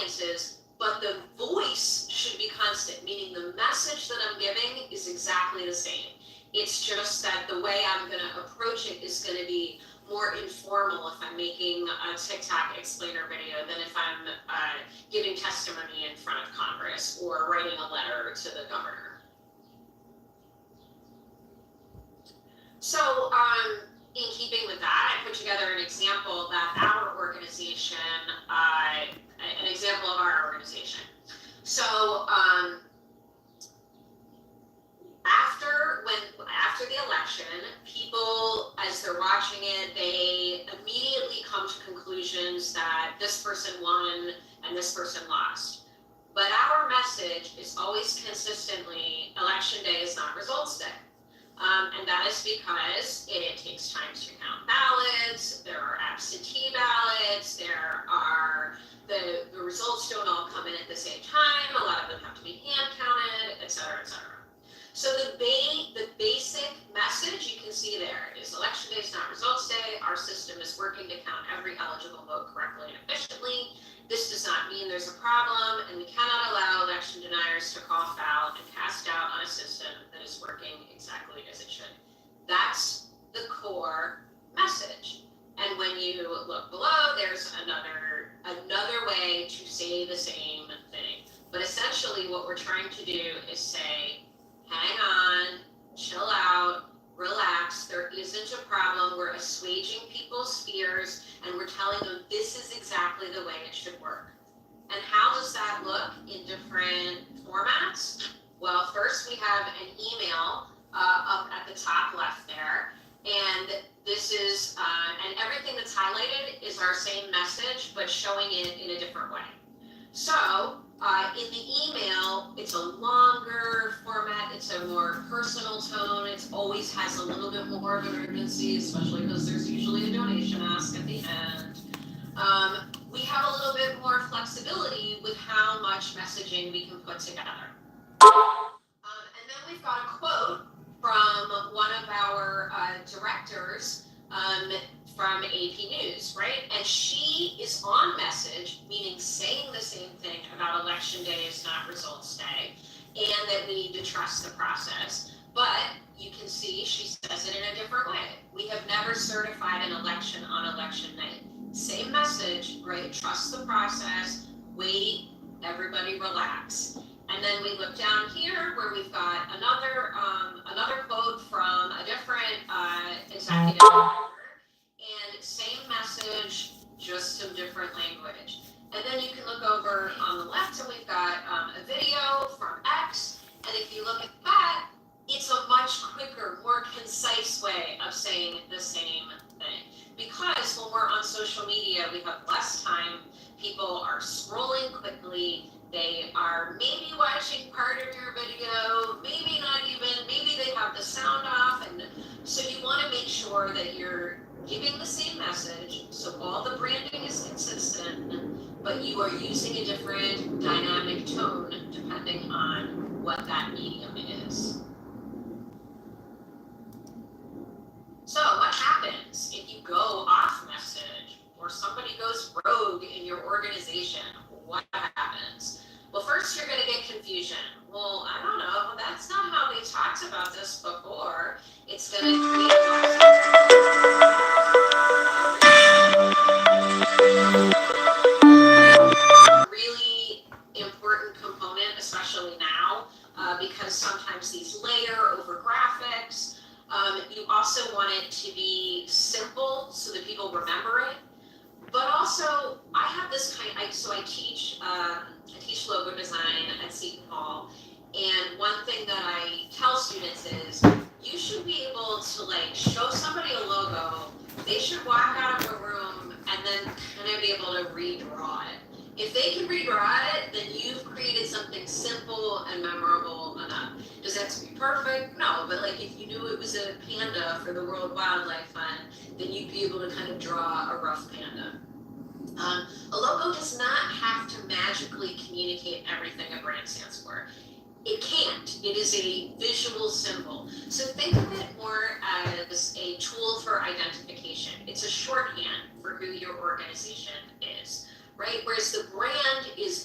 audiences, but the voice should be constant, meaning the message that I'm giving is exactly the same. It's just that the way I'm going to approach it is going to be more informal if I'm making a TikTok explainer video than if I'm giving testimony in front of Congress or writing a letter to the governor. So in keeping with that, I put together an example that our organization, an example of our organization. So after the election, people, as they're watching it, they immediately come to conclusions that this person won and this person lost. But our message is always consistently, election day is not results day. And that is because it takes time to count ballots, there are absentee ballots, the results don't all come in at the same time, a lot of them have to be hand counted, et cetera, et cetera. So the basic message you can see there is election day is not results day. Our system is working to count every eligible vote correctly and efficiently. This does not mean there's a problem, and we cannot allow election deniers to call foul and cast doubt on a system that is working exactly as it should. That's the core message. And when you look below, there's another way to say the same thing. But essentially what we're trying to do is say, hang on, chill out, relax, there isn't a problem, we're assuaging people's fears, and we're telling them this is exactly the way it should work. And how does that look in different formats? Well, first we have an email up at the top left there, and this is, and everything that's highlighted is our same message, but showing it in a different way. So, in the email, it's a longer format, it's a more personal tone, it always has a little bit more of an urgency, especially because there's usually a donation ask at the end. We have a little bit more flexibility with how much messaging we can put together. And then we've got a quote from one of our directors from AP News, right? And she is on message, meaning saying the same thing about election day is not results day, and that we need to trust the process. But you can see she says it in a different way. We have never certified an election on election night. Same message, right? Trust the process, wait, everybody relax. And then we look down here where we've got another quote from a different executive, and same message, just some different language. And then you can look over on the left and we've got a video from X, and if you look at that, it's a much quicker, more concise way of saying the same thing. Because when we're on social media, we have less time, people are scrolling quickly, they are maybe watching part of your video, maybe not even, maybe they have the sound off, and so you want to make sure that you're giving the same message, so all the branding is consistent, but you are using a different dynamic tone depending on what that medium is. So what happens if you go off message or somebody goes rogue in your organization? What happens? Well, first you're going to get confusion. Well, I don't know, that's not how they talked about this before. It's going to create a really important component, especially now, because sometimes these layer over graphics. You also want it to be simple so that people remember it. But also, I have this I teach logo design at Seton Hall, and one thing that I tell students is, you should be able to show somebody a logo, they should walk out of a room and then kind of be able to redraw it. If they can redraw it, then you've created something simple and memorable enough. Does that have to be perfect? No, but if you knew it was a panda for the World Wildlife Fund, then you'd be able to kind of draw a rough panda. A logo does not have to magically communicate everything a brand stands for. It can't. It is a visual symbol. So think of it more as a tool for identification. It's a shorthand for who your organization is, right? Whereas the brand is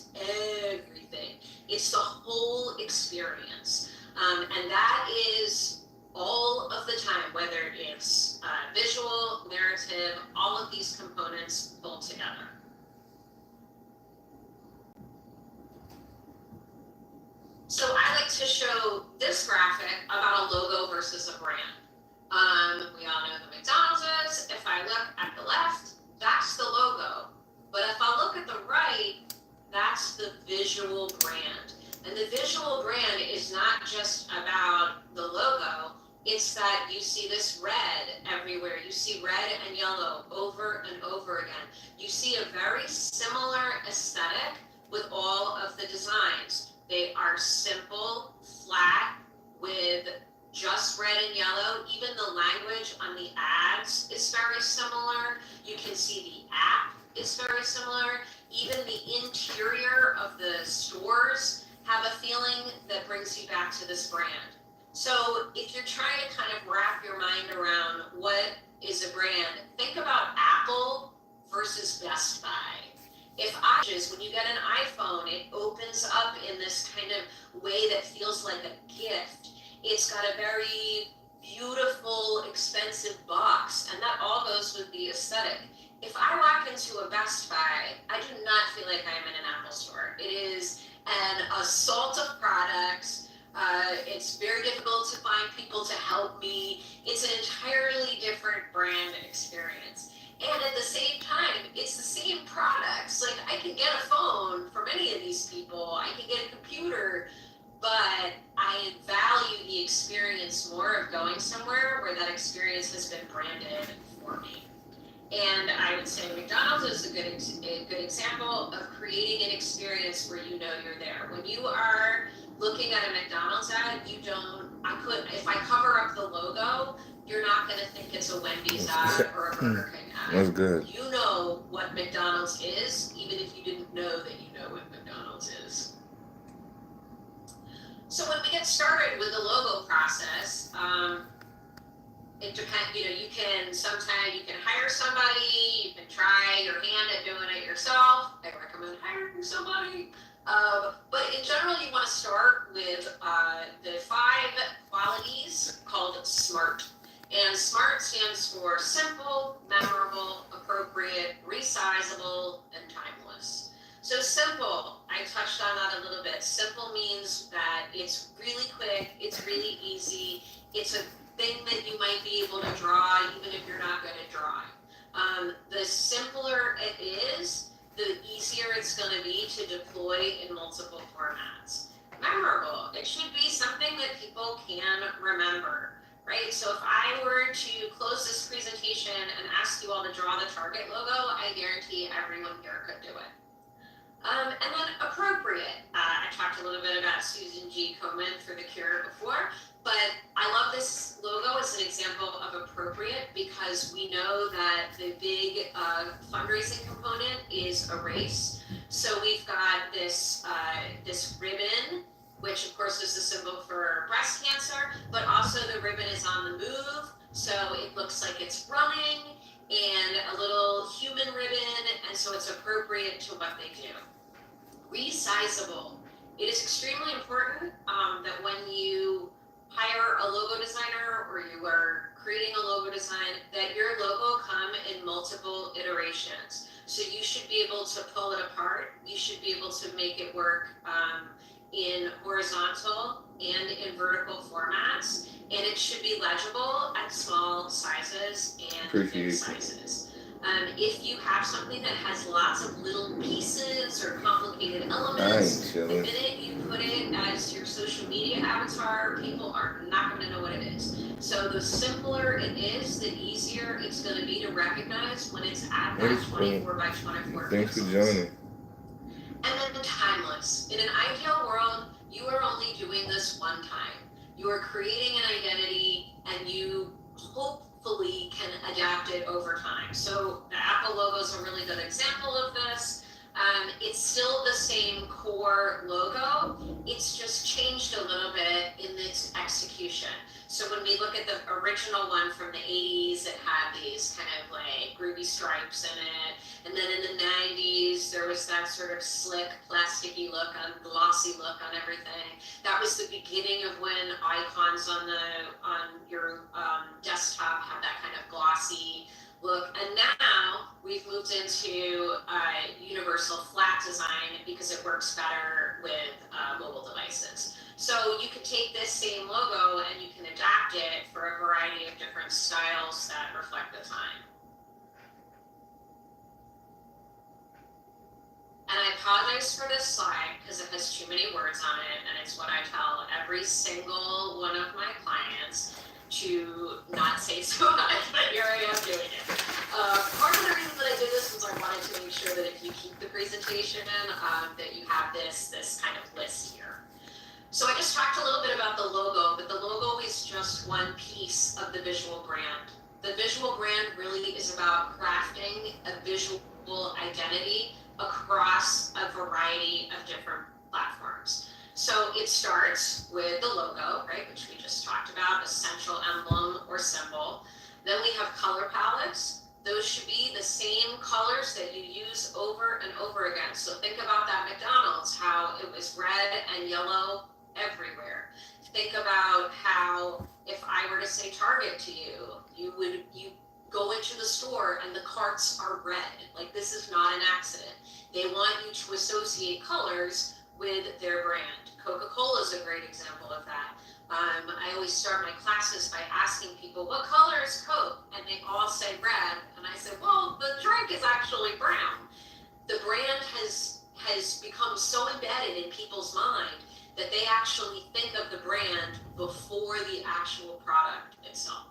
And that is all of the time, whether it's visual, narrative, all of these components pulled together. So I like to show this graphic about a logo versus a brand. We all know the McDonald's is. If I look at the left, that's the logo. But if I look at the right, that's the visual brand. And the visual brand is not just about the logo, it's that you see this red everywhere. You see red and yellow over and over again. You see a very similar aesthetic with all of the designs. They are simple, flat, with just red and yellow. Even the language on the ads is very similar. You can see the app is very similar. Even the interior of the stores have a feeling that brings you back to this brand. So if you're trying to kind of wrap your mind around what is a brand, think about Apple versus Best Buy. When you get an iPhone, it opens up in this kind of way that feels like a gift. It's got a very beautiful, expensive box, and that all goes with the aesthetic. If I walk into a Best Buy, I do not feel like I'm in an Apple store. It is an assault of products. It's very difficult to find people to help me. It's an entirely different brand experience. And at the same time, it's the same products. Like, I can get a phone from any of these people. I can get a computer, but I value the experience more of going somewhere where that experience has been branded for me. And I would say McDonald's is a good example of creating an experience where you know you're there. When you are looking at a McDonald's ad, if I cover up the logo, you're not going to think it's a Wendy's ad or a Burger King ad. That's good. You know what McDonald's is, even if you didn't know that you know what McDonald's is. So when we get started with the logo process, it depends, you can hire somebody, you can try your hand at doing it yourself. I recommend hiring somebody. But in general, you want to start with the 5 qualities called SMART. And SMART stands for simple, memorable, appropriate, resizable, and timeless. So simple, I touched on that a little bit. Simple means that it's really quick, it's really easy, it's a thing that you might be able to draw even if you're not good at drawing. The simpler it is, the easier it's going to be to deploy in multiple formats. Memorable, it should be something that people can remember, right? So if I were to close this presentation and ask you all to draw the Target logo, I guarantee everyone here could do it. And then appropriate. I talked a little bit about Susan G. Komen for The Cure before, but I love this logo as an example of appropriate because we know that the big fundraising component is a race. So we've got this ribbon, which of course is the symbol for breast cancer, but also the ribbon is on the move, so it looks like it's running, and a little human ribbon, and so it's appropriate to what they do. Resizable. It is extremely important that when you hire a logo designer or you are creating a logo design, that your logo come in multiple iterations. So you should be able to pull it apart. You should be able to make it work in horizontal and in vertical formats, and it should be legible at small sizes and big sizes. If you have something that has lots of little pieces or complicated elements, the minute you put it as your social media avatar, people are not going to know what it is. So the simpler it is, the easier it's going to be to recognize when it's at that 24 by 24 Thanks pixels. for joining. And then the timeless. In an ideal world, you are only doing this one time. You are creating an identity and you hopefully can adapt it over time. So the Apple logo is a really good example of this. It's still the same core logo, it's just changed a little bit in its execution. So when we look at the original one from the 80s, it had these kind of like groovy stripes in it. And then in the 90s, there was that sort of slick, plasticky look, glossy look on everything. That was the beginning of when icons on your desktop had that kind of glossy look. And now we've moved into universal flat design because it works better with mobile devices. So you can take this same logo and you can adapt it for a variety of different styles that reflect the time. And I apologize for this slide because it has too many words on it, and it's what I tell every single one of my clients to not say so much, but here I am doing it. Part of the reason that I did this was I wanted to make sure that if you keep the presentation in, that you have this kind of list here. So I just talked a little bit about the logo, but the logo is just one piece of the visual brand. The visual brand really is about crafting a visual identity across a variety of different platforms. So it starts with the logo, right, which we just talked about, a central emblem or symbol. Then we have color palettes. Those should be the same colors that you use over and over again. So think about that McDonald's, how it was red and yellow everywhere. Think about how if I were to say Target to you, you go into the store and the carts are red. Like, this is not an accident. They want you to associate colors with their brand. Coca-Cola is a great example of that. I always start my classes by asking people, what color is Coke? And they all say red. And I say, well, the drink is actually brown. The brand has become so embedded in people's mind that they actually think of the brand before the actual product itself.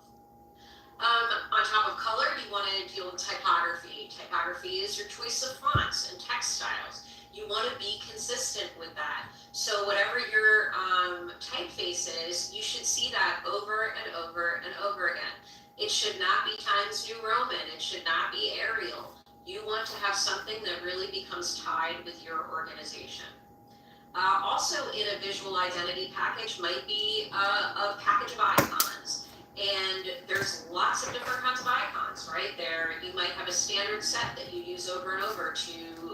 On top of color, you want to deal with typography. Typography is your choice of fonts and text styles. You want to be consistent with that. So whatever your typeface is, you should see that over and over and over again. It should not be Times New Roman. It should not be Arial. You want to have something that really becomes tied with your organization. Also in a visual identity package might be a package of icons. And there's lots of different kinds of icons, right? There, you might have a standard set that you use over and over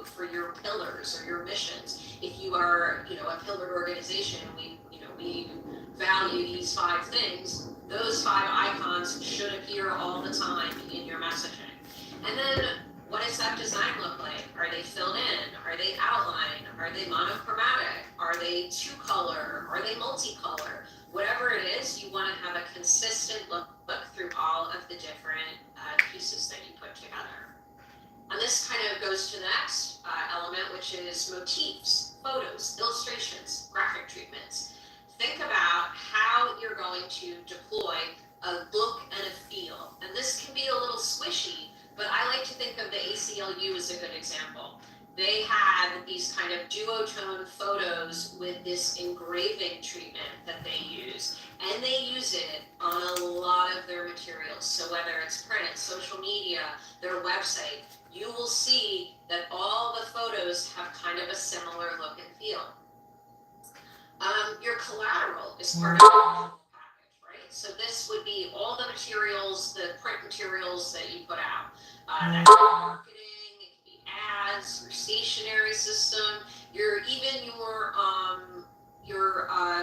for your pillars or your missions. If you are, a pillared organization, we value these 5 things. Those 5 icons should appear all the time in your messaging. And then, what does that design look like? Are they filled in? Are they outlined? Are they monochromatic? Are they 2-color? Are they multicolor? Whatever it is, you want to have a consistent look through all of the different pieces that you put together. And this kind of goes to the next element, which is motifs, photos, illustrations, graphic treatments. Think about how you're going to deploy a look and a feel. And this can be a little squishy, but I like to think of the ACLU as a good example. They had these kind of duotone photos with this engraving treatment that they use, and they use it on a lot of their materials. So whether it's print, social media, their website, you will see that all the photos have kind of a similar look and feel. Your collateral is part of the package, right? So this would be all the materials, the print materials that you put out. That could be marketing, it could be ads, your stationery system, your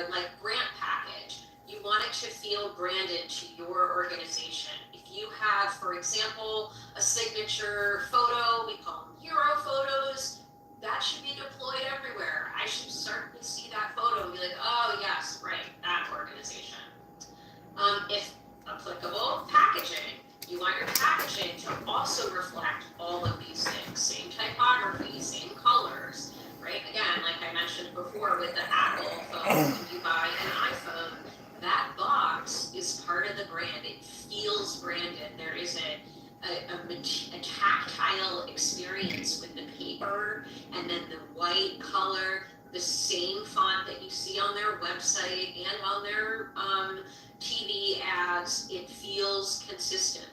like grant package. You want it to feel branded to your organization. If you have, for example, a signature photo, we call them hero photos, that should be deployed everywhere. I should start to see that photo and be like, oh yes, right, that organization. If applicable, packaging. You want your packaging to also reflect all of these things. Same typography, same colors, right? Again, like I mentioned before with the Apple phone, if you buy an iPhone, that box is part of the brand. It feels branded. There is a tactile experience with the paper and then the white color, the same font that you see on their website and on their TV ads. It feels consistent.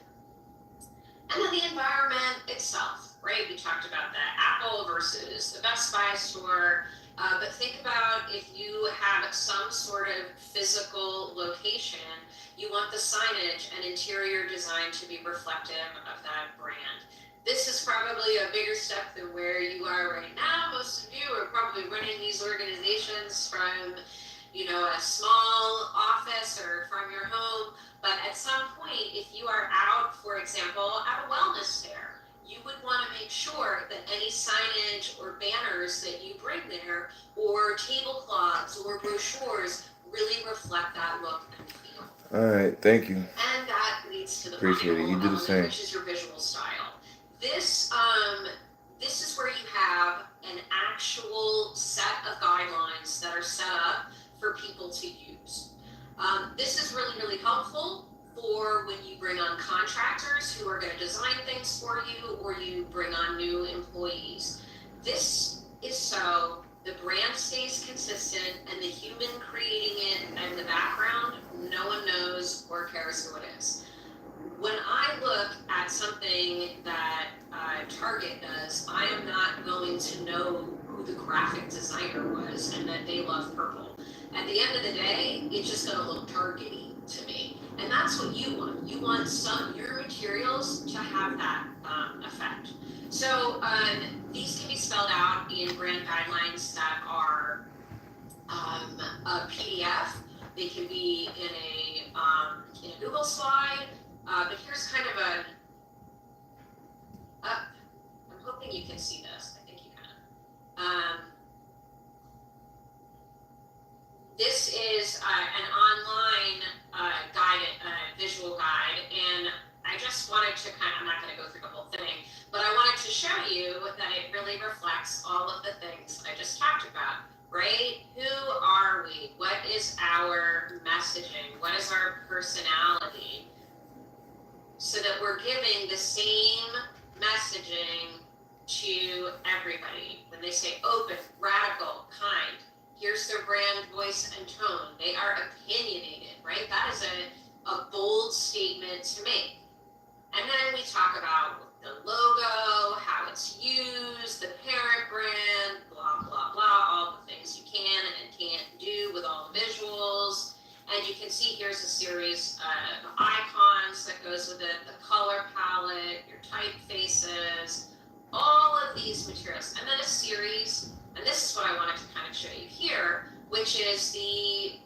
And then the environment itself. right? We talked about the Apple versus the Best Buy store. But think about if you have some sort of physical location, you want the signage and interior design to be reflective of that brand. This is probably a bigger step than where you are right now. Most of you are probably running these organizations from, a small office or from your home. But at some point, if you are out, for example, at a wellness fair, you would want to make sure that any signage or banners that you bring there, or tablecloths or brochures, really reflect that look and feel. All right, thank you. And that leads to the Appreciate it. final You do the element, same. which is your visual style. This is where you have an actual set of guidelines that are set up for people to use. This is really, really helpful for when you bring on contractors who are going to design things for you, or you bring on new employees. This is so the brand stays consistent, and the human creating it in the background, no one knows or cares who it is. When I look at something that Target does, I am not going to know who the graphic designer was and that they love purple. At the end of the day, it's just going to look Target-y to me. And that's what you want. You want your materials to have that effect. So these can be spelled out in brand guidelines that are a PDF. They can be in a Google slide. But here's kind of I'm hoping you can see this. I think you can. This is an online visual guide, and I just wanted to I'm not going to go through the whole thing, but I wanted to show you that it really reflects all of the things I just talked about, right? Who are we? What is our messaging? What is our personality? So that we're giving the same messaging to everybody. When they say open, radical, kind, here's their brand voice and tone. They are opinionated, right? That is a bold statement to make. And then we talk about the logo, how it's used, the parent brand, blah, blah, blah, all the things you can and can't do with all the visuals. And you can see here's a series of icons that goes with it, the color palette, your typefaces, all of these materials. And then a series, and this is what I wanted to kind of show you here, which is the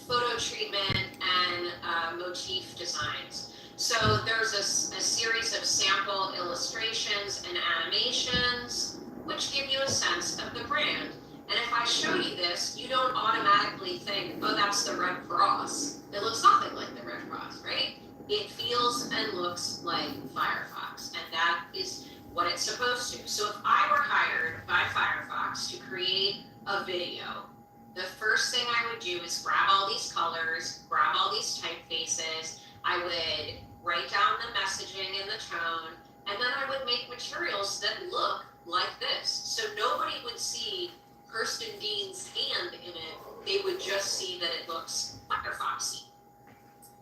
photo treatment and motif designs. So there's a series of sample illustrations and animations, which give you a sense of the brand. And if I show you this, you don't automatically think, oh, that's the Red Cross. It looks nothing like the Red Cross, right? It feels and looks like Firefox, and that is what it's supposed to. So if I were hired by Firefox to create a video, the first thing I would do is grab all these colors, grab all these typefaces, I would write down the messaging and the tone, and then I would make materials that look like this. So nobody would see Kirsten Dean's hand in it, they would just see that it looks Firefoxy.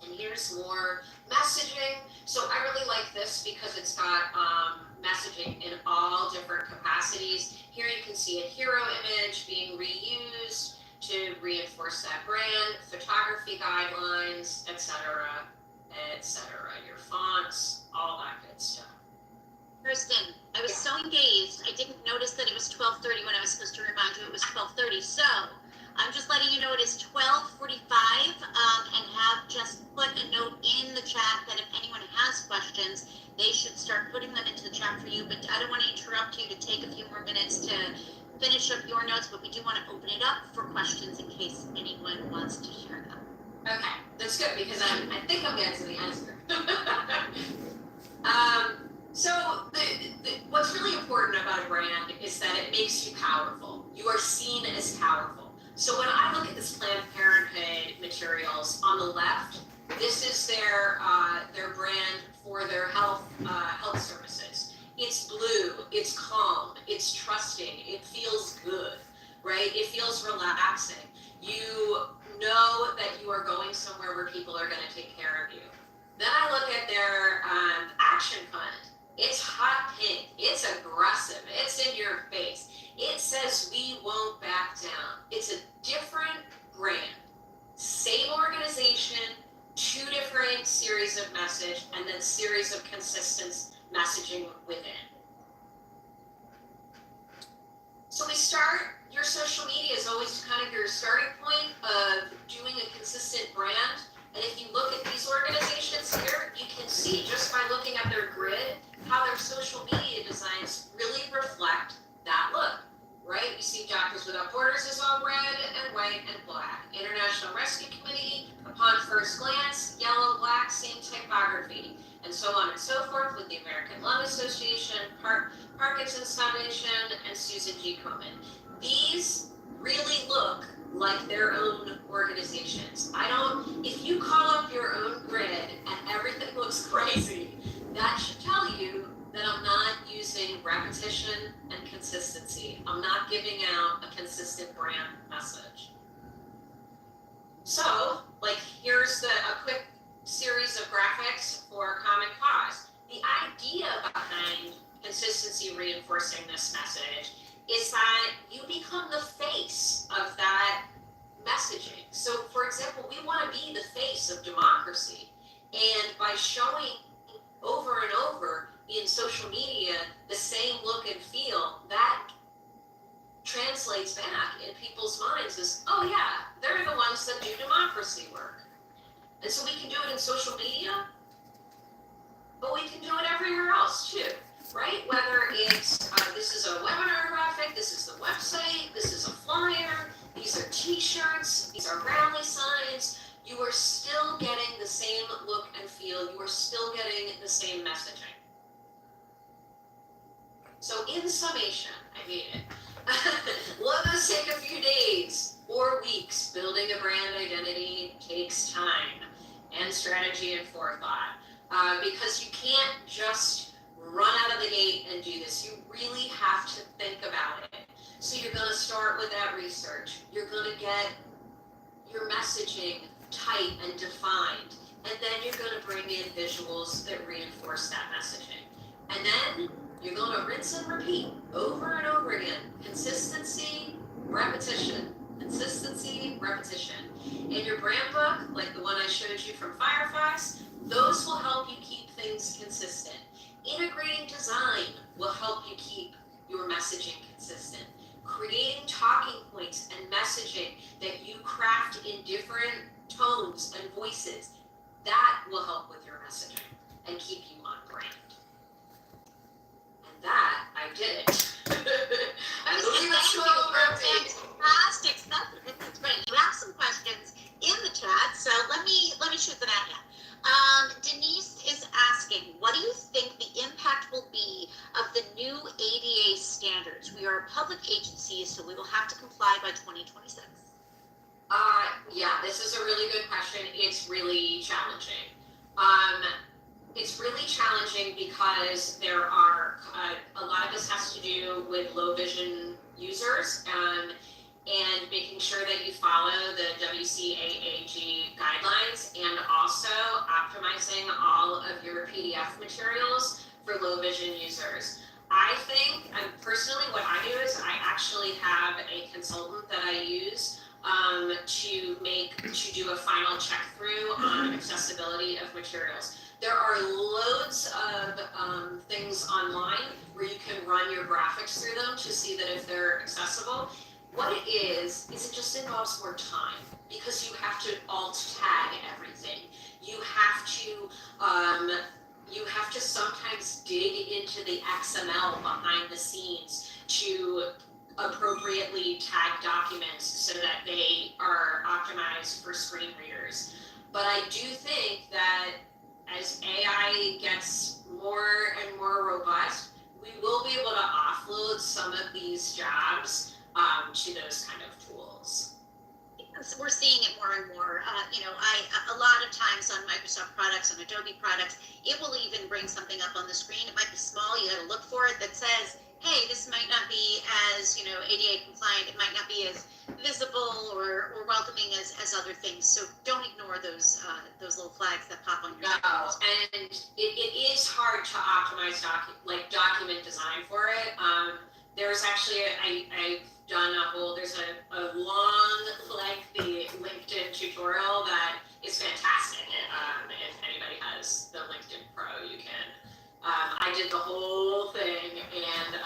And here's more messaging. So I really like this because it's got messaging in all different capacities. Here you can see a hero image being reused to reinforce that brand, photography guidelines, etc., your fonts, all that good stuff. Kirsten, I was so engaged, I didn't notice that it was 12:30 when I was supposed to remind you it was 12:30. So I'm just letting you know it is 12:45, and have just put a note in the chat that if anyone has questions, they should start putting them into the chat for you. But I don't want to interrupt you to take a few more minutes to finish up your notes, but we do want to open it up for questions in case anyone wants to share them. Okay, that's good because I think I'm getting to the answer. So what's really important about a brand is that it makes you powerful. You are seen as powerful. So when I look at this Planned Parenthood materials on the left, this is their brand for their health services. It's blue, it's calm, it's trusting, it feels good, right? It feels relaxing. You know that you are going somewhere where people are going to take care of you. Then I look at their action fund. It's hot pink. It's aggressive. It's in your face. It says we won't back down. It's a different brand. Same organization, two different series of message, and then series of consistent messaging within. So we start, your social media is always kind of your starting point of doing a consistent brand. And if you look at these organizations here, you can see just by looking at their grid, how their social media designs really reflect that look, right? You see Doctors Without Borders is all red and white and black. International Rescue Committee, upon first glance, yellow, black, same typography, and so on and so forth with the American Lung Association, Parkinson's Foundation, and Susan G. Komen. These really look like their own organizations. If you call up your own grid and everything looks crazy, that should tell you that I'm not using repetition and consistency. I'm not giving out a consistent brand message. So, here's a quick series of graphics for Common Cause. The idea behind consistency reinforcing this message is that you become the face of that messaging. So, for example, we want to be the face of democracy. And by showing over and over in social media the same look and feel, that translates back in people's minds as, oh yeah, they're the ones that do democracy work. And so we can do it in social media, but we can do it everywhere else too, right? Whether it's, this is a webinar graphic, this is the website, this is a flyer, these are t-shirts, these are rally signs, you are still getting the same look and feel, you are still getting the same messaging. So in summation, I made it. Let us take a few days or weeks. Building a brand identity takes time and strategy and forethought, because you can't just run out of the gate and do this. You really have to think about it. So you're going to start with that research. You're going to get your messaging tight and defined, and then you're going to bring in visuals that reinforce that messaging. And then you're going to rinse and repeat over and over again. Consistency, repetition. Consistency, repetition. In your brand book, like the one I showed you from Firefox, those will help you keep things consistent. Integrating design will help you keep your messaging consistent. Creating talking points and messaging that you craft in different tones and voices, that will help with your messaging and keep you on brand. And that, I did it. I believe it's 12 updates. Fantastic stuff. That's great. You have some questions in the chat, so let me shoot them at you. Denise is asking, what do you think the impact will be of the new ADA standards? We are a public agency, so we will have to comply by 2026. Yeah, this is a really good question. It's really challenging. It's really challenging because there are, a lot of this has to do with low vision users, and making sure that you follow the WCAG guidelines, and also optimizing all of your PDF materials for low vision users. I think, personally, what I do is I actually have a consultant that I use to do a final check through on accessibility of materials. There are loads of things online where you can run your graphics through them to see that if they're accessible. What it is it just involves more time, because you have to alt tag everything. You have to sometimes dig into the XML behind the scenes to appropriately tag documents so that they are optimized for screen readers. But I do think that as AI gets more and more robust, we will be able to offload some of these jobs to those kind of tools. So we're seeing it more and more. A lot of times on Microsoft products, on Adobe products, it will even bring something up on the screen. It might be small, you gotta look for it, that says, hey, this might not be as, ADA compliant, it might not be as visible or welcoming as other things. So don't ignore those little flags that pop on your No, screen. and it is hard to optimize document design for it. There's actually, I've done there's a long, lengthy LinkedIn tutorial that is fantastic. If anybody has the LinkedIn Pro, you can. I did the whole thing, and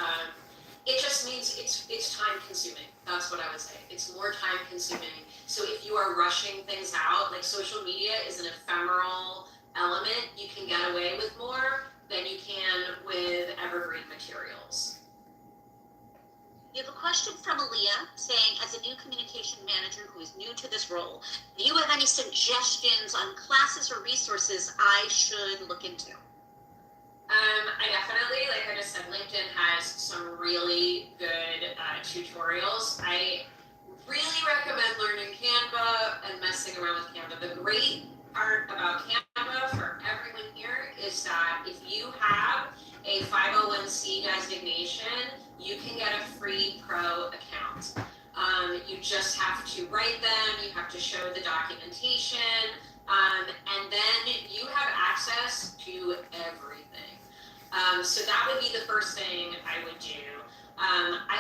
it just means it's time consuming. That's what I would say. It's more time consuming. So if you are rushing things out, like social media is an ephemeral element, you can get away with more than you can with evergreen materials. We have a question from Aaliyah saying, as a new communication manager who is new to this role, do you have any suggestions on classes or resources I should look into? I definitely, like I just said, LinkedIn has some really good tutorials. I really recommend learning Canva and messing around with Canva. The great part about Canva for everyone here is that if you have a 501c designation, you can get a free pro account. You just have to write them, you have to show the documentation, and then you have access to everything. So that would be the first thing I would do. I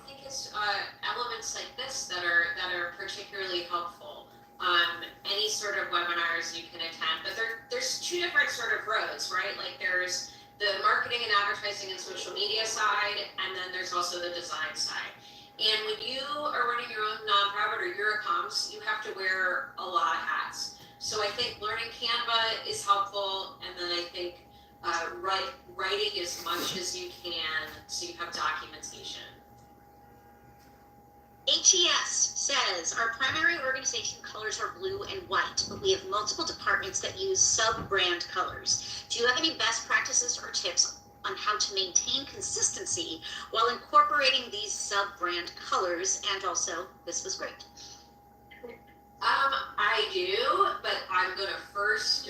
think it's elements like this that are particularly helpful. Any sort of webinars you can attend, but there's two different sort of roads, right? Like there's the marketing and advertising and social media side, and then there's also the design side. And when you are running your own nonprofit or you're a comms, you have to wear a lot of hats. So I think learning Canva is helpful, and then I think writing as much as you can so you have documentation. HES says, our primary organization colors are blue and white, but we have multiple departments that use sub-brand colors. Do you have any best practices or tips on how to maintain consistency while incorporating these sub-brand colors? And also, this was great. I do, but I'm going to first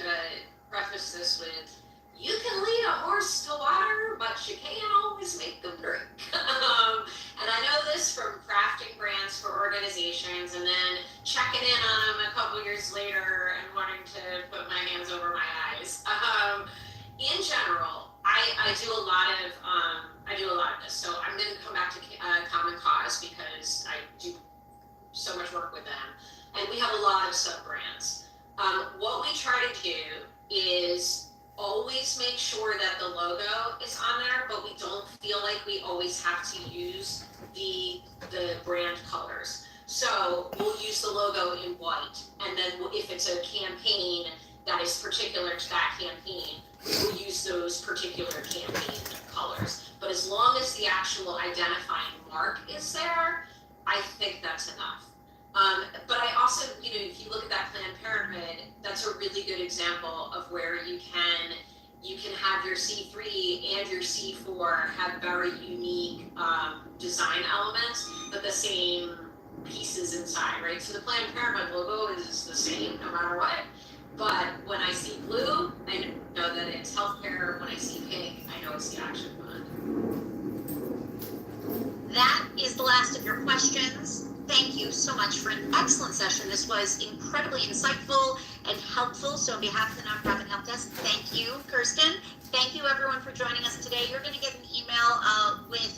preface this with, you can lead a horse to water, but you can't always make them drink. And I know this from crafting brands for organizations and then checking in on them a couple years later and wanting to put my hands over my eyes. In general, I do a lot of this. So I'm going to come back to Common Cause because I do so much work with them. And we have a lot of sub-brands. What we try to do is always make sure that the logo is on there, but we don't feel like we always have to use the brand colors. So we'll use the logo in white, and then if it's a campaign that is particular to that campaign, we'll use those particular campaign colors. But as long as the actual identifying mark is there, I think that's enough. But I also, if you look at that Planned Parenthood, that's a really good example of where you can have your C3 and your C4 have very unique design elements, but the same pieces inside, right? So the Planned Parenthood logo is the same no matter what. But when I see blue, I know that it's healthcare. When I see pink, I know it's the Action Fund. That is the last of your questions. Thank you so much for an excellent session. This was incredibly insightful and helpful. So on behalf of the Nonprofit Help Desk, thank you, Kirsten. Thank you, everyone, for joining us today. You're going to get an email with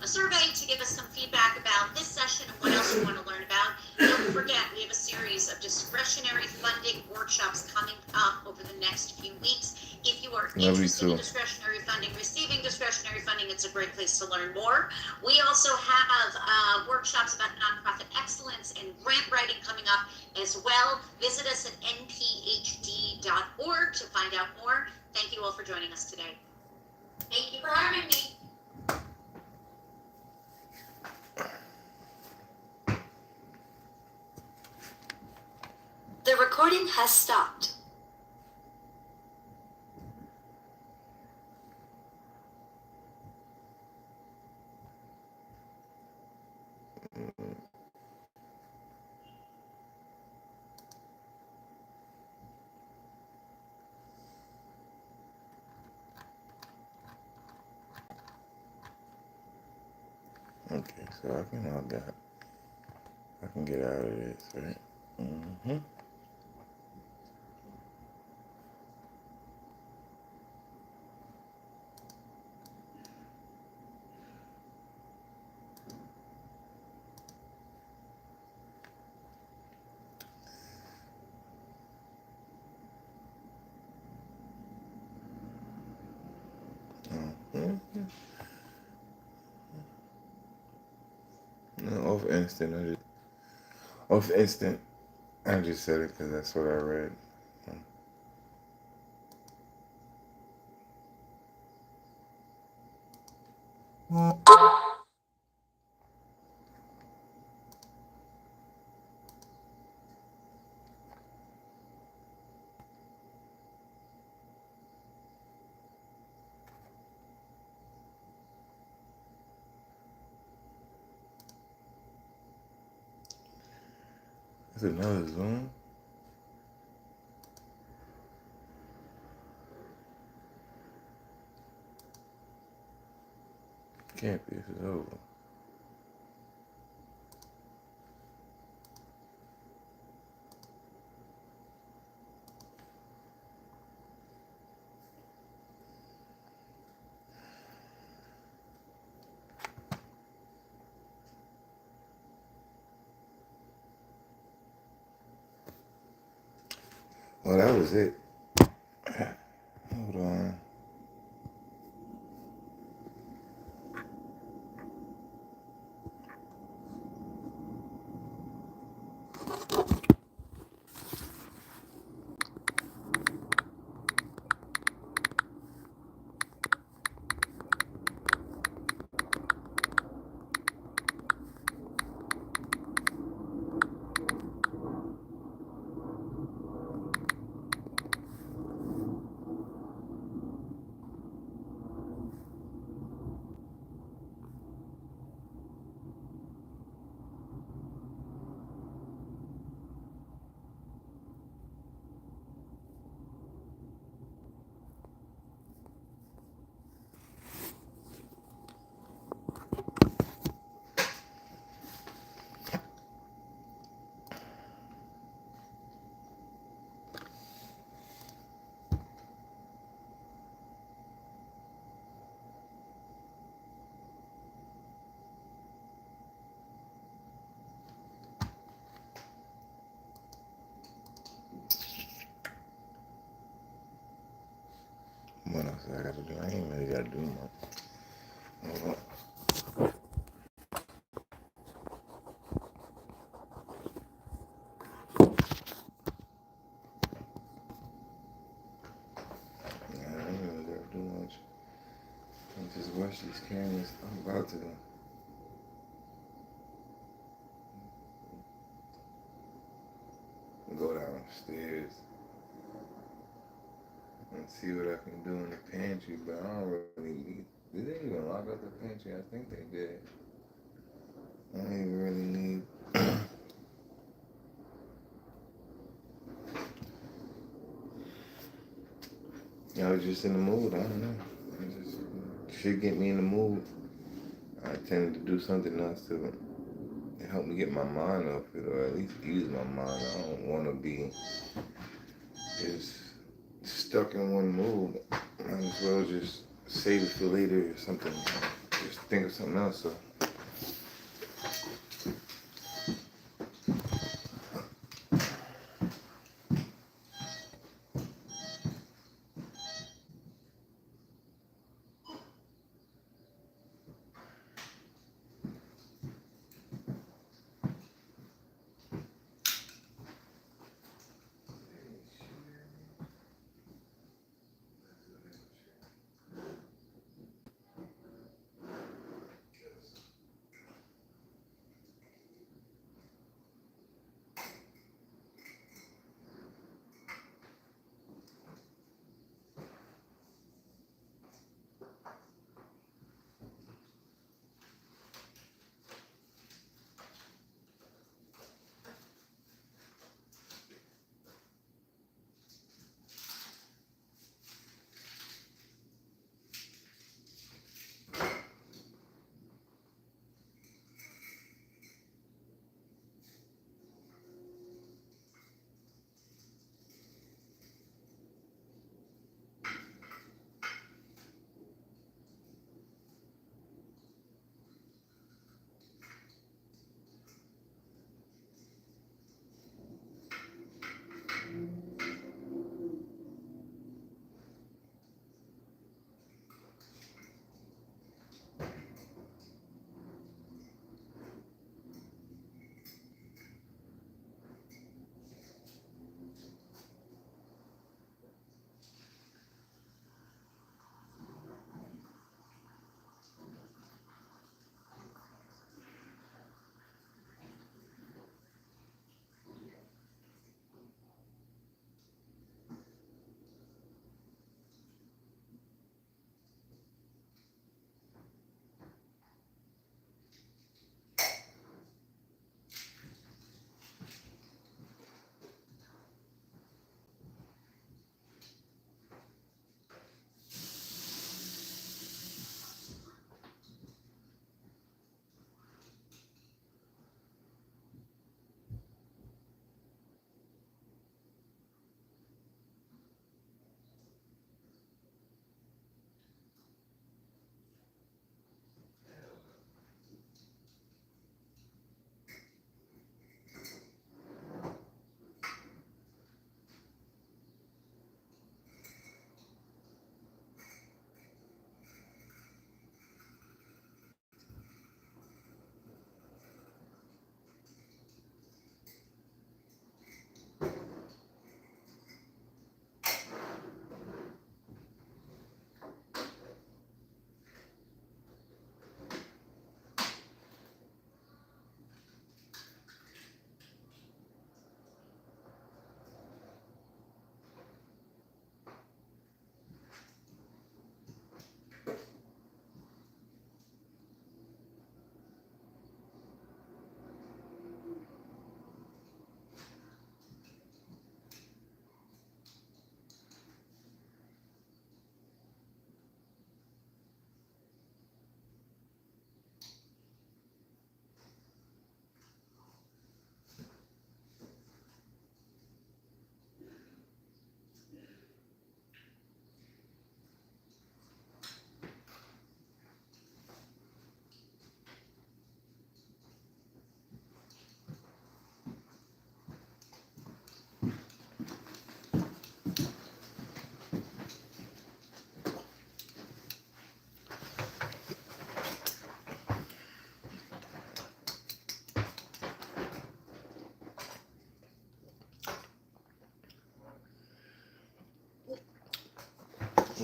a survey to give us some feedback about this session and what else you want to learn about. Don't forget, we have a series of discretionary funding workshops coming up over the next few weeks. If you are interested in discretionary funding, receiving discretionary funding, it's a great place to learn more. We also have workshops about nonprofit excellence and grant writing coming up as well. Visit us at nphd.org to find out more. Thank you all for joining us today. Thank you for having me. The recording has stopped. Okay, so I can get out of this, right? Mm-hmm. Mm-hmm. No, off instant, I just said it because that's what I read. It's another Zoom. Can't be. This is over. Well, that was it. Hold on. What else I gotta do? I ain't really gotta do much. Hold on. Yeah, I ain't really gotta do much. I just watch these cameras. I'm about to go downstairs and see what I can do in the pantry, but I don't really need. Did they even lock up the pantry? I think they did. I don't even really need. I was just in the mood. I don't know. I just should get me in the mood. I tend to do something else to help me get my mind off it, or at least ease my mind. I don't want to be just stuck in one mood. Might as well just save it for later or something. Just think of something else. So.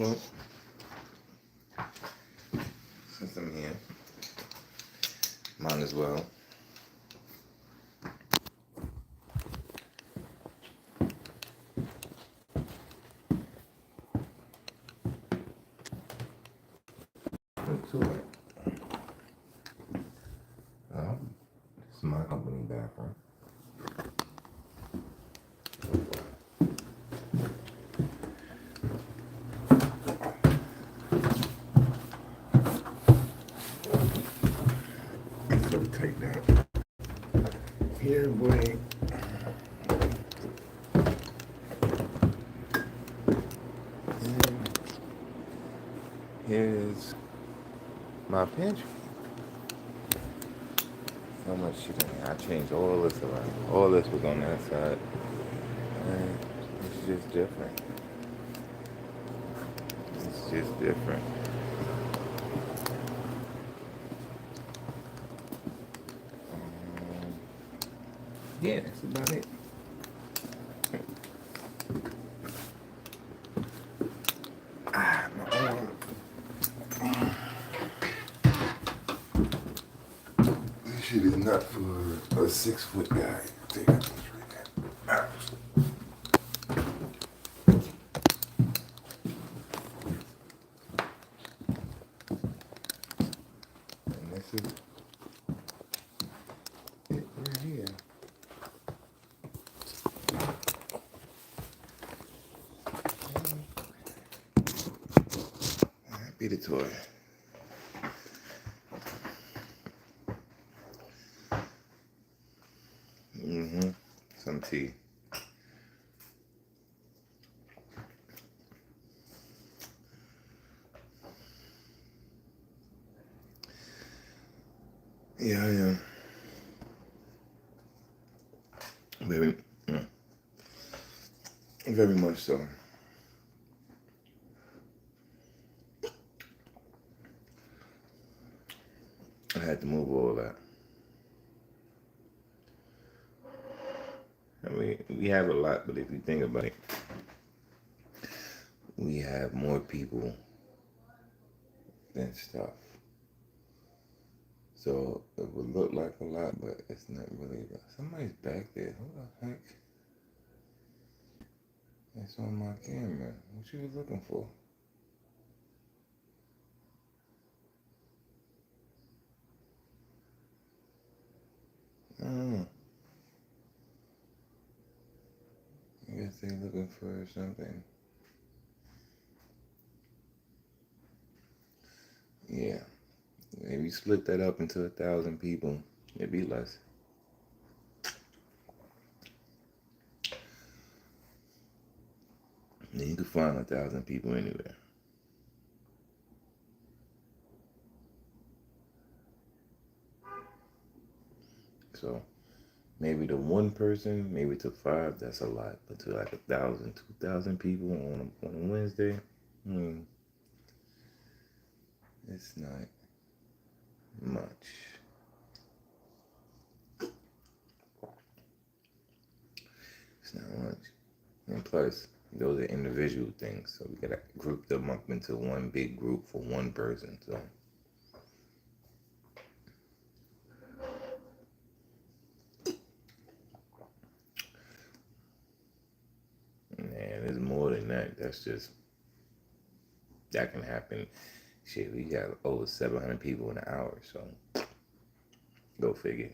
Well, since I'm here, might as well. Look to it. This is my company bathroom. So take that. Here, boy. Here's my pantry. So much shit in here. I changed all this around. All this was on that side. And it's just different. It's just different. Yeah, that's about it. My arm. This shit is not for a 6-foot guy. Take that piece right there. And this is it right here. That be the toy. Some tea. Yeah, I am. Very, very much so. I had to move all that. I mean, we have a lot, but if you think about it, we have more people than stuff. So it would look like a lot, but it's not really. Somebody's back there. Who the heck? That's on my camera. What you was looking for? I don't know. I guess they looking for something. Yeah. If you split that up into 1,000 people, it'd be less. And you could find 1,000 people anywhere. So maybe to one person, maybe to 5, that's a lot. But to like 1,000, 2,000 people on a Wednesday, it's not much. It's not much. And plus, those are individual things. So we gotta group them up into one big group for one person. So man, there's more than that. That can happen. Shit, we got over 700 people in an hour, so go figure.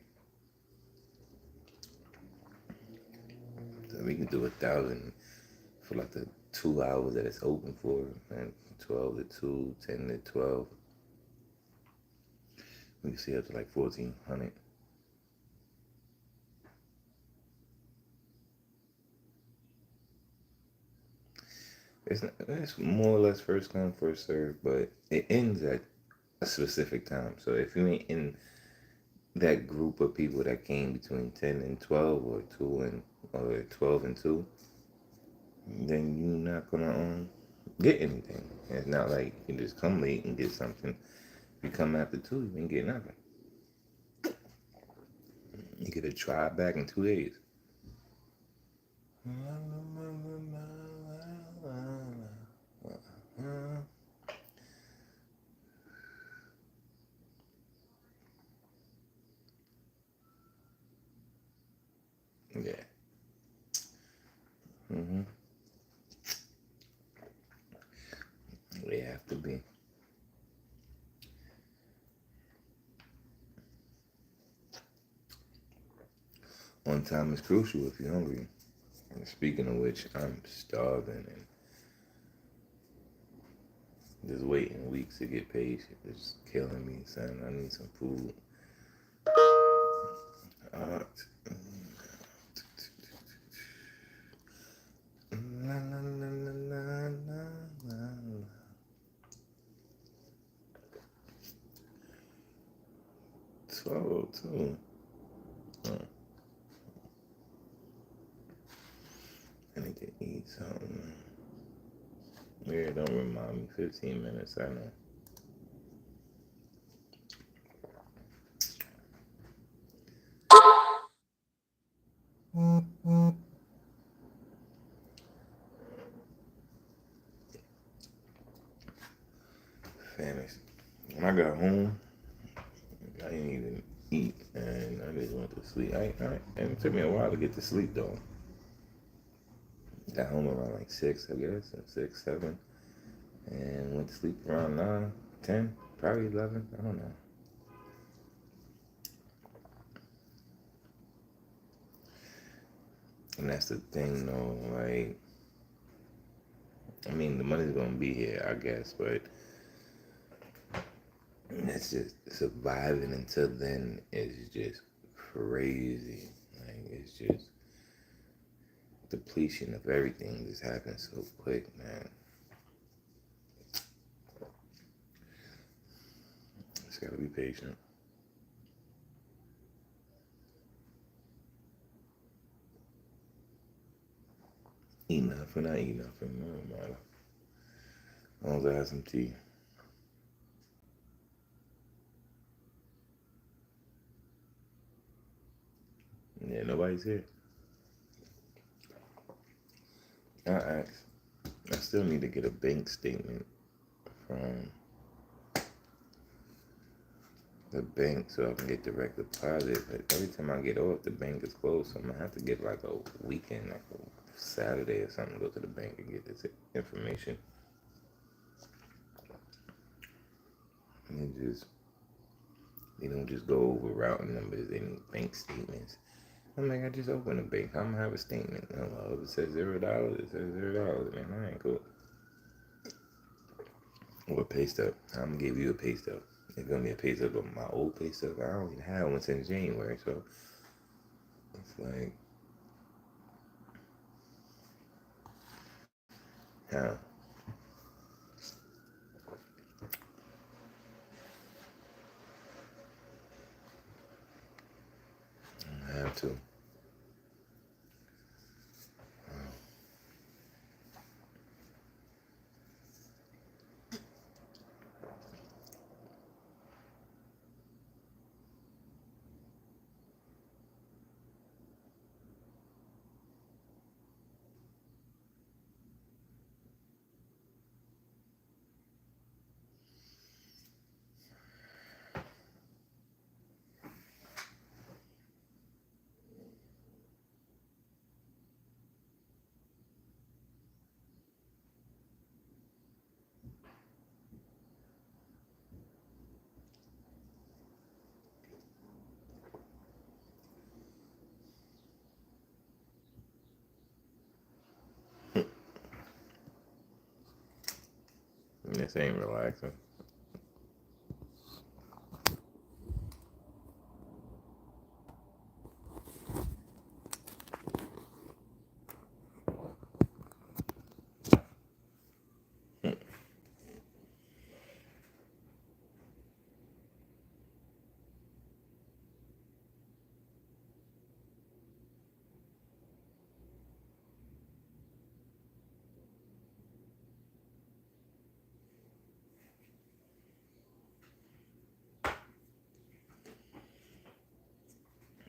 So we can do 1,000 for like the 2 hours that it's open for, and 12 to 2, 10 to 12. We can see up to like 1,400. It's more or less first come, first serve, but it ends at a specific time. So if you ain't in that group of people that came between 10 and 12 or 12 and 2, then you're not gonna get anything. It's not like you can just come late and get something. If you come after 2, you ain't get nothing. You get a try back in 2 days. Mm-hmm. They have to be. On time is crucial if you're hungry. And speaking of which, I'm starving and just waiting weeks to get paid. It's killing me, son. I need some food. Uh, la, la, la, la, la, la, la. 12:02. I need to eat something. Yeah, don't remind me. 15 minutes, I know. Fantasy. When I got home, I didn't even eat, and I just went to sleep. And it took me a while to get to sleep, though. Got home around like 6, I guess, 6, 7, and went to sleep around 9, 10, probably 11. I don't know. And that's the thing, though. Like, I mean, the money's gonna be here, I guess, but it's just surviving until then is just crazy. Like, it's just depletion of everything just happens so quick, man. Just gotta be patient. Eat nothing, I eat nothing. No matter. As long as I have some tea. Yeah, nobody's here. I asked. I still need to get a bank statement from the bank so I can get direct deposit. But every time I get off, the bank is closed. So I'm gonna have to get like a weekend, like a Saturday or something, go to the bank and get this information. And they don't just go over routing numbers and bank statements. I'm like, I just opened a bank. I'm gonna have a statement. Oh, well, if it says $0, it says $0. Man, I ain't cool. Or a pay stub. I'm gonna give you a pay stub. It's gonna be a pay stub of my old pay stub. I don't even have one since January, so it's like, how? I have to. This ain't relaxing.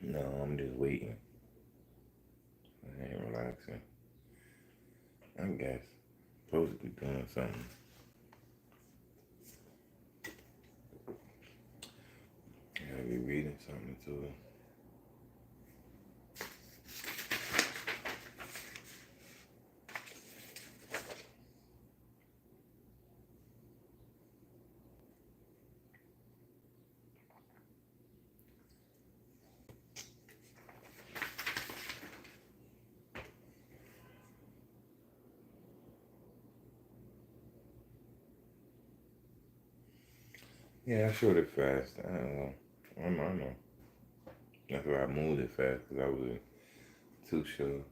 No, I'm just waiting. It ain't relaxing. I guess. Supposed to be doing something. I gotta be reading something too. Yeah, I showed it fast. I don't know. I know. That's why I moved it fast because I wasn't too sure.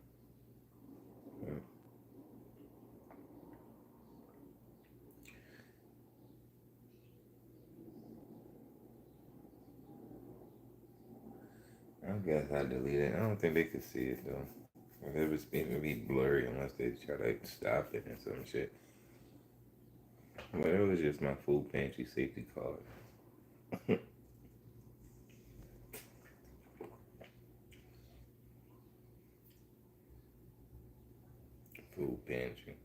But I guess I deleted it. I don't think they could see it though. It was going be blurry unless they try to stop it and some shit. But it was just my food pantry safety card. Food pantry.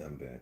I'm back.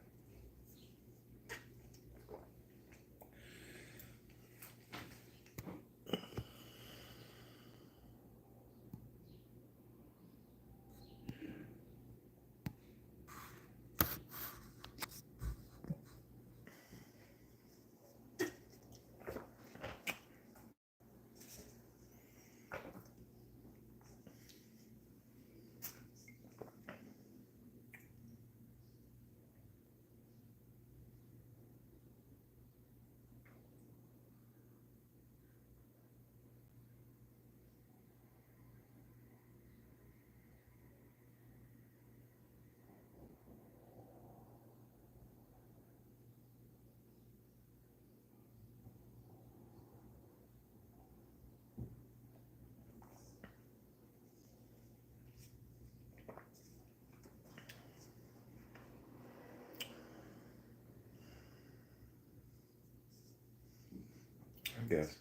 I guess.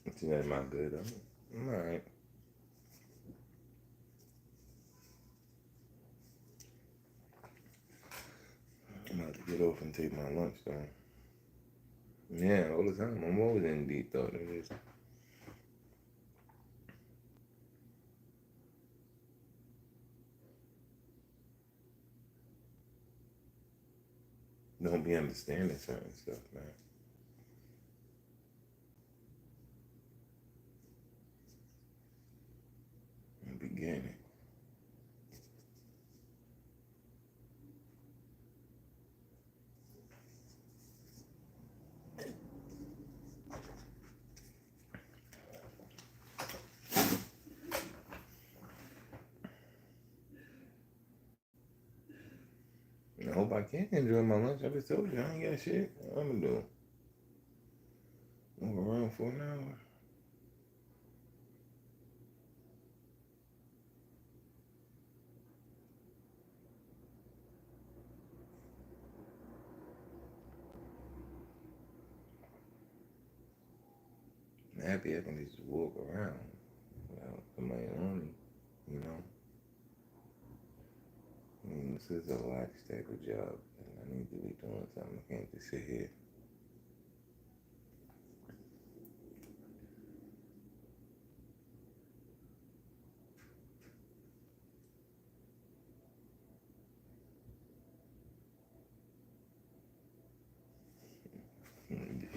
It's not my good. I'm alright. I'm about to get off and take my lunch though. Yeah, all the time. I'm always in deep thought. It is. Don't be understanding certain stuff, man. In the beginning. I hope I can enjoy my lunch. I just told you I ain't got shit. What I'm gonna do? Walk around for an hour. I'm happy I can just walk around without somebody on me, you know? I mean, this is a relaxed type of job, and I need to be doing something. I can't just sit here.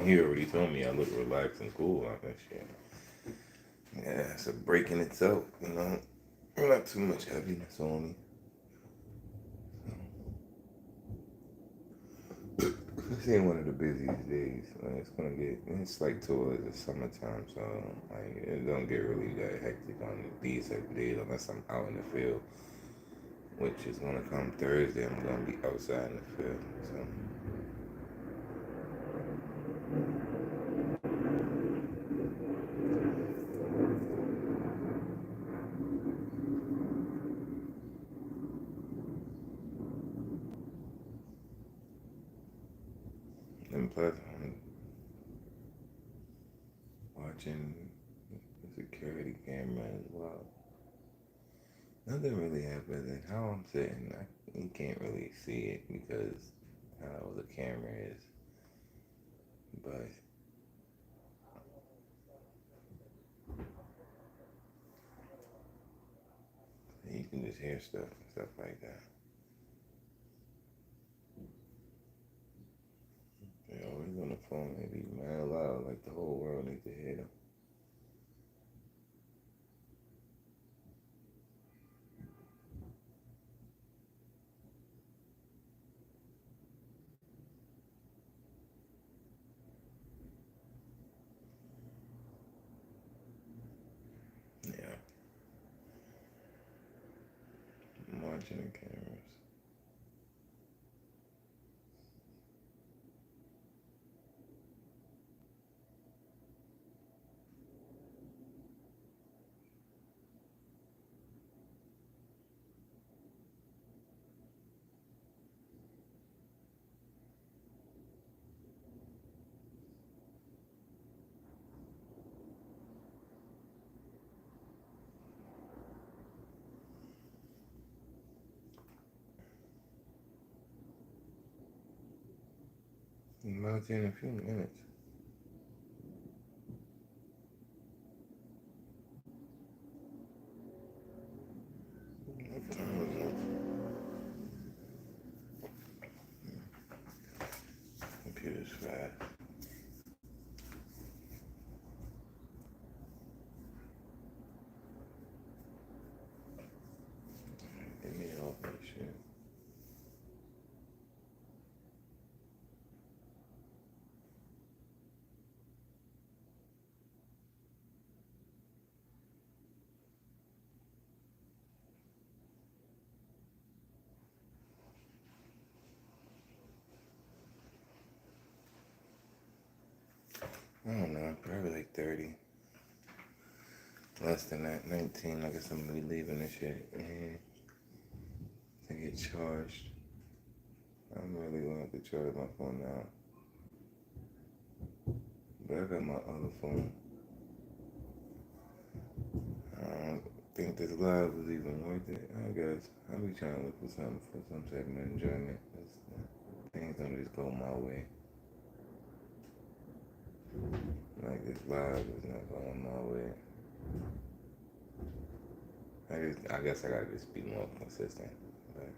He already told me I look relaxed and cool out that shit. Yeah, it's a break in itself, you know? Not too much heaviness on me. This ain't one of the busiest days. It's like towards the summertime, so like, it don't get really that hectic on these type of days unless I'm out in the field, which is gonna come Thursday. I'm gonna be outside in the field, so. And plus, I'm watching the security camera as well. Nothing really happens, and how I'm sitting, you can't really see it because how the camera is. But you can just hear stuff and stuff like that. They're always on the phone, they be mad loud, like the whole world needs to hear them. watching the cameras. About in a few minutes. What time is it? Computer's fast. Get me off that shit. I don't know, probably like 30. Less than that, 19. I guess I'm gonna be leaving this shit. To get charged. I'm really gonna have to charge my phone now. But I got my other phone. I don't think this live was even worth it. I guess I'll be trying to look for something for some type of enjoyment. Things don't just go my way. Like this live is not going my way. I guess I gotta just be more consistent. But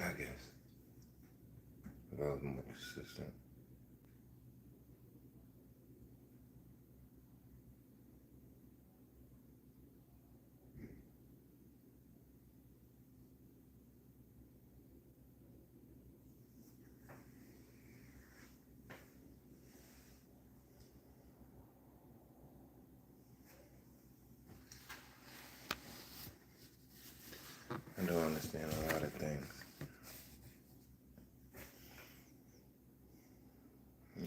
I guess if I was more consistent. I don't understand a lot of things.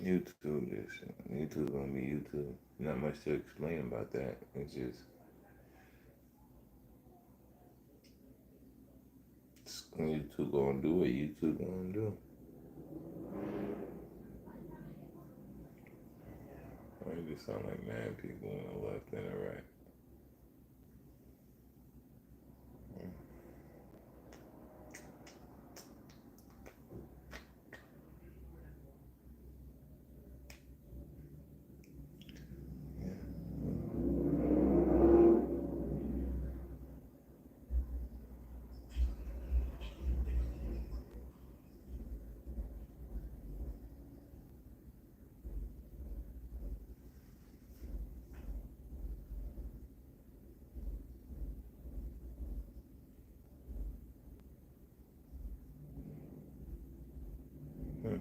YouTube gonna be YouTube. Not much to explain about that. It's just YouTube gonna do what YouTube gonna do. It just sound like mad people on the left and the right.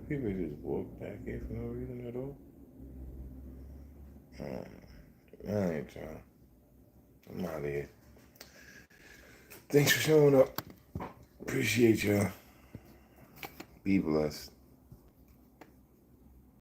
People just walk back here for no reason at all. I ain't trying. I'm out of here. Thanks for showing up. Appreciate y'all. Be blessed.